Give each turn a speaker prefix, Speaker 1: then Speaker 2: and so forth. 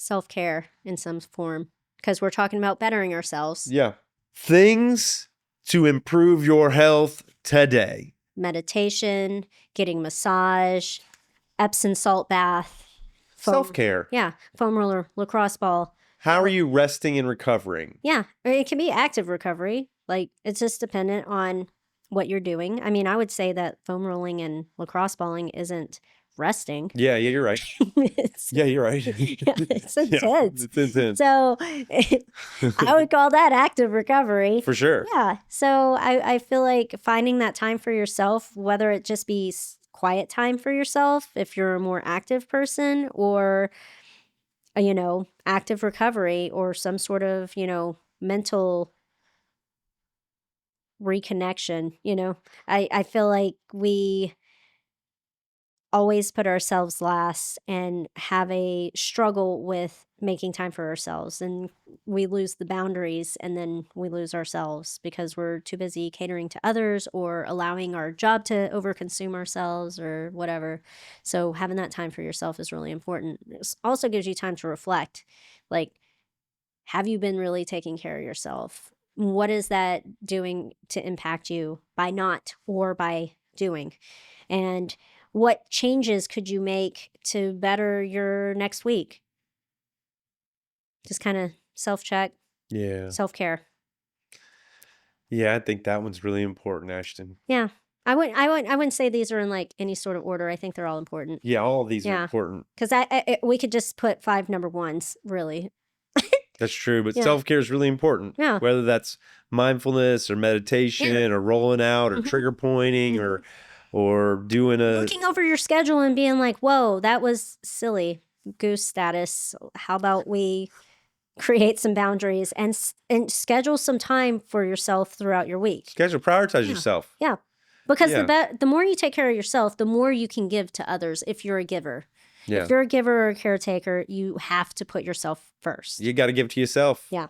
Speaker 1: self-care in some form, because we're talking about bettering ourselves.
Speaker 2: Yeah. Things to improve your health today.
Speaker 1: Meditation, getting massage, Epsom salt bath.
Speaker 2: Self-care.
Speaker 1: Yeah. Foam roller, lacrosse ball.
Speaker 2: How are you resting and recovering?
Speaker 1: Yeah. It can be active recovery. Like, it's just dependent on what you're doing. I mean, I would say that foam rolling and lacrosse balling isn't resting.
Speaker 2: Yeah, you're right. You're right.
Speaker 1: It's intense.
Speaker 2: It's intense.
Speaker 1: So I would call that active recovery.
Speaker 2: For sure.
Speaker 1: Yeah. So I feel like finding that time for yourself, whether it just be quiet time for yourself, if you're a more active person, or, active recovery, or some sort of, mental reconnection. I feel like we always put ourselves last and have a struggle with making time for ourselves, and we lose the boundaries, and then we lose ourselves because we're too busy catering to others or allowing our job to overconsume ourselves or whatever. So having that time for yourself is really important. It also gives you time to reflect. Like, have you been really taking care of yourself? What is that doing to impact you by not or by doing? And what changes could you make to better your next week? Just kind of self-check.
Speaker 2: Yeah.
Speaker 1: Self-care.
Speaker 2: Yeah, I think that one's really important, Ashtyn.
Speaker 1: Yeah. I wouldn't say these are in like any sort of order. I think they're all important.
Speaker 2: Yeah, all of these are important.
Speaker 1: Because we could just put 5 number ones, really.
Speaker 2: That's true, but self-care is really important.
Speaker 1: Yeah.
Speaker 2: Whether that's mindfulness or meditation or rolling out or trigger pointing or doing
Speaker 1: looking over your schedule and being like, whoa, that was silly. Goose status. How about we create some boundaries and schedule some time for yourself throughout your week?
Speaker 2: Prioritize yourself.
Speaker 1: Yeah. Because the more you take care of yourself, the more you can give to others if you're a giver. Yeah. If you're a giver or a caretaker, you have to put yourself first.
Speaker 2: You got to give to yourself.
Speaker 1: Yeah.